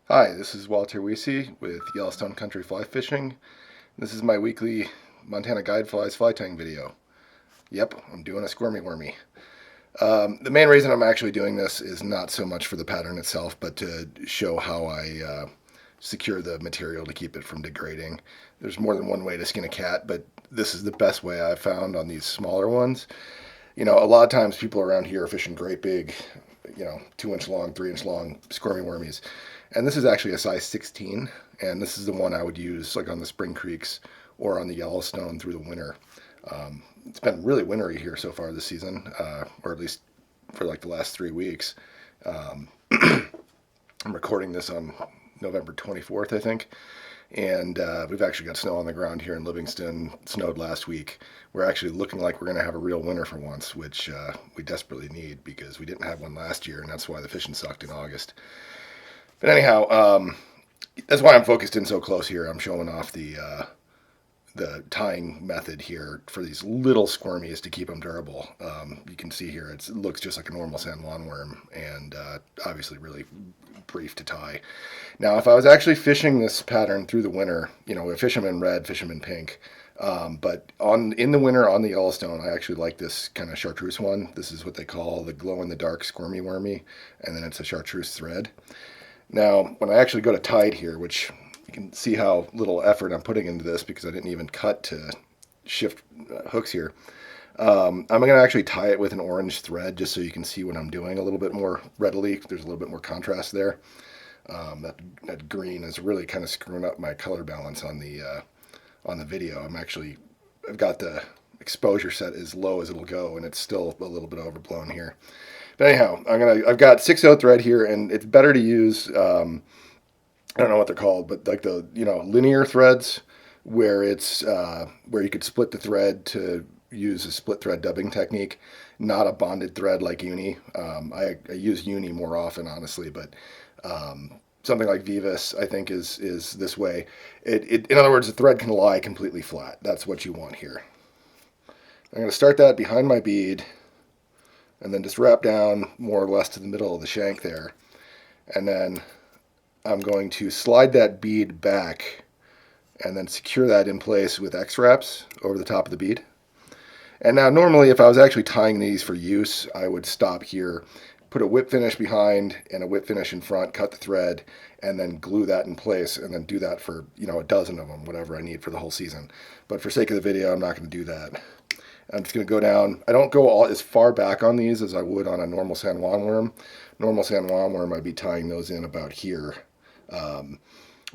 Hi, this is Walter Weesey with Yellowstone Country Fly Fishing. This is my weekly Montana Guide Flies fly tying video. Yep, I'm doing a Squirmy Wormy. The main reason I'm actually doing this is not so much for the pattern itself, but to show how I secure the material to keep it from degrading. There's more than one way to skin a cat, but this is the best way I've found on these smaller ones. A lot of times people around here are fishing great big, 2 inch long, 3 inch long Squirmy Wormies. And this is actually a size 16, and this is the one I would use like on the spring creeks or on the Yellowstone through the winter. It's been really wintry here so far this season, or at least for like the last 3 weeks. Um, I'm recording this on November 24th, I think. And we've actually got snow on the ground here in Livingston. It snowed last week. We're actually looking like we're going to have a real winter for once, which we desperately need because we didn't have one last year, and that's why the fishing sucked in August. But anyhow, that's why I'm focused in so close here. I'm showing off the tying method here for these little squirmies to keep them durable. You can see here it looks just like a normal San Juan worm, and obviously really brief to tie. Now, if I was actually fishing this pattern through the winter, we fish them in red, fish them in pink. But in the winter on the Yellowstone, I actually like this kind of chartreuse one. This is what they call the glow in the dark Squirmy Wormy, and then it's a chartreuse thread. Now, when I actually go to tie it here, which you can see how little effort I'm putting into this because I didn't even cut to shift hooks here. I'm going to actually tie it with an orange thread just so you can see what I'm doing a little bit more readily. There's a little bit more contrast there. That green is really kind of screwing up my color balance on the video. I've got the exposure set as low as it'll go, and it's still a little bit overblown here. But anyhow, I've got 6/0 thread here, and it's better to use I don't know what they're called, but like the linear threads where it's where you could split the thread to use a split thread dubbing technique, not a bonded thread like uni. I use uni more often, honestly, but something like Vivus I think is this way. In other words, the thread can lie completely flat. That's what you want here. I'm going to start that behind my bead, and then just wrap down more or less to the middle of the shank there, and then I'm going to slide that bead back and then secure that in place with X-wraps over the top of the bead. And now normally if I was actually tying these for use, I would stop here, put a whip finish behind and a whip finish in front, cut the thread, and then glue that in place, and then do that for a dozen of them, whatever I need for the whole season. But for sake of the video, I'm not going to do that. I'm just going to go down. I don't go as far back on these as I would on a normal San Juan worm. Normal San Juan worm, I'd be tying those in about here.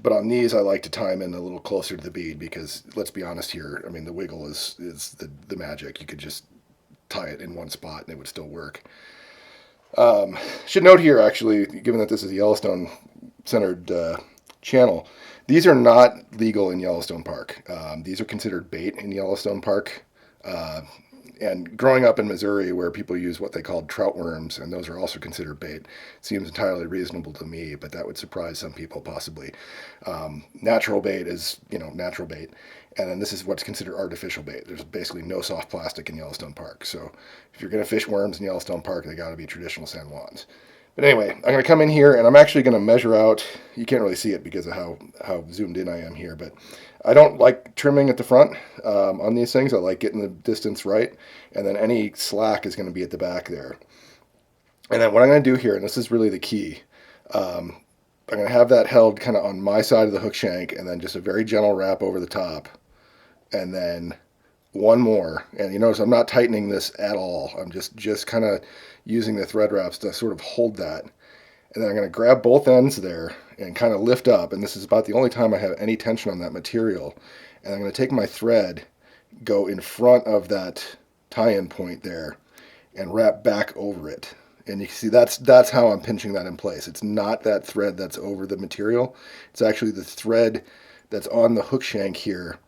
But on these, I like to tie them in a little closer to the bead because, let's be honest here, I mean, the wiggle is the magic. You could just tie it in one spot and it would still work. Should note here, actually, given that this is a Yellowstone-centered channel, these are not legal in Yellowstone Park. These are considered bait in Yellowstone Park. And growing up in Missouri, where people use what they call trout worms, and those are also considered bait, seems entirely reasonable to me, but that would surprise some people possibly. Natural bait is, natural bait, and then this is what's considered artificial bait. There's basically no soft plastic in Yellowstone Park, so if you're going to fish worms in Yellowstone Park, they got to be traditional San Juans. But anyway, I'm going to come in here, and I'm actually going to measure out. You can't really see it because of how zoomed in I am here, but I don't like trimming at the front on these things. I like getting the distance right, and then any slack is going to be at the back there. And then what I'm going to do here, and this is really the key, I'm going to have that held kind of on my side of the hook shank, and then just a very gentle wrap over the top, and then one more. And you notice I'm not tightening this at all. I'm just kind of using the thread wraps to sort of hold that. And then I'm going to grab both ends there and kind of lift up. And this is about the only time I have any tension on that material. And I'm going to take my thread, go in front of that tie-in point there, and wrap back over it. And you can see that's how I'm pinching that in place. It's not that thread that's over the material. It's actually the thread that's on the hook shank here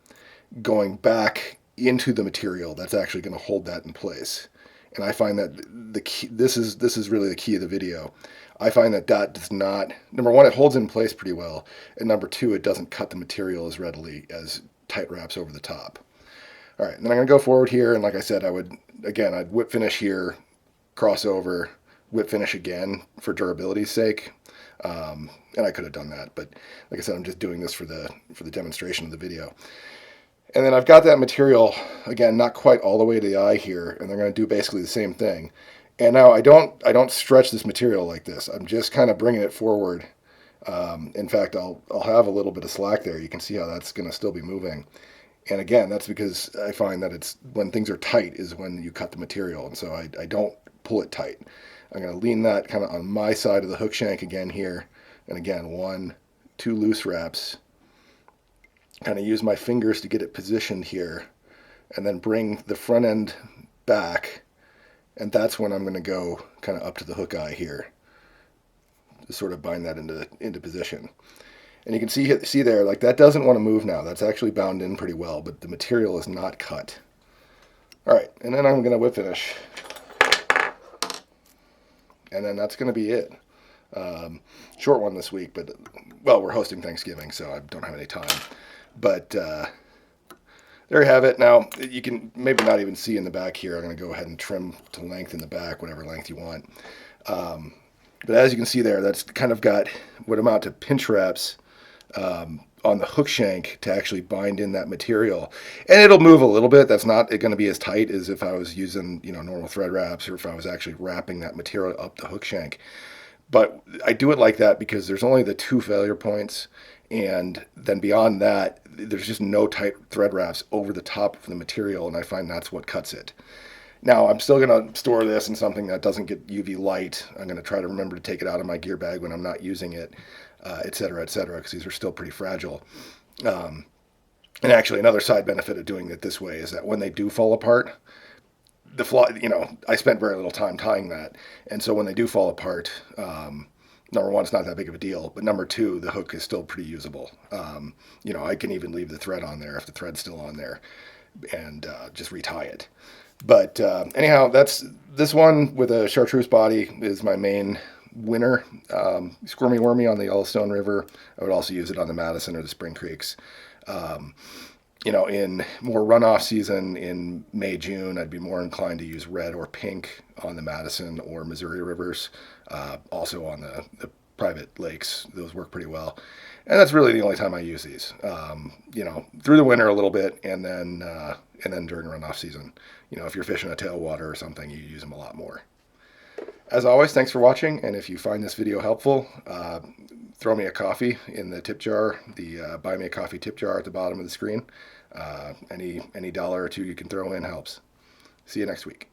going back into the material that's actually going to hold that in place. And I find that the key, this is really the key of the video. I find that does not, number one, it holds in place pretty well, and number two, it doesn't cut the material as readily as tight wraps over the top. All right, and then I'm going to go forward here, and like I said, I'd whip finish here, cross over, whip finish again for durability's sake. And I could have done that, but like I said, I'm just doing this for the demonstration of the video. And then I've got that material, again, not quite all the way to the eye here, and they're going to do basically the same thing. And now I don't stretch this material like this. I'm just kind of bringing it forward. In fact, I'll have a little bit of slack there. You can see how that's going to still be moving. And again, that's because I find that it's when things are tight is when you cut the material. And so I don't pull it tight. I'm going to lean that kind of on my side of the hook shank again here. And again, 1, 2 loose wraps. Kind of use my fingers to get it positioned here. And then bring the front end back. And that's when I'm going to go kind of up to the hook eye here. To sort of bind that into position. And you can see there, like that doesn't want to move now. That's actually bound in pretty well, but the material is not cut. All right, and then I'm going to whip finish. And then that's going to be it. Short one this week, but, well, we're hosting Thanksgiving, so I don't have any time. But there you have it. Now, you can maybe not even see in the back here. I'm going to go ahead and trim to length in the back, whatever length you want. But as you can see there, that's kind of got what amount to pinch wraps on the hook shank to actually bind in that material. And it'll move a little bit. That's not going to be as tight as if I was using, normal thread wraps or if I was actually wrapping that material up the hook shank. But I do it like that because there's only the 2 failure points. And then beyond that, there's just no tight thread wraps over the top of the material. And I find that's what cuts it. Now, I'm still going to store this in something that doesn't get UV light. I'm going to try to remember to take it out of my gear bag when I'm not using it, et cetera, because these are still pretty fragile. And actually, another side benefit of doing it this way is that when they do fall apart, the flaw, I spent very little time tying that. And so when they do fall apart, number one, it's not that big of a deal. But number two, the hook is still pretty usable. I can even leave the thread on there if the thread's still on there and just retie it. But anyhow, that's this one with a chartreuse body is my main winner. Squirmy Wormy on the Yellowstone River. I would also use it on the Madison or the Spring Creeks. In more runoff season in May, June, I'd be more inclined to use red or pink on the Madison or Missouri rivers. Also on the private lakes, those work pretty well. And that's really the only time I use these. Through the winter a little bit, and then during runoff season. If you're fishing a tailwater or something, you use them a lot more. As always, thanks for watching, and if you find this video helpful, throw me a coffee in the tip jar, the Buy Me a Coffee tip jar at the bottom of the screen. Any $1 or $2 you can throw in helps. See you next week.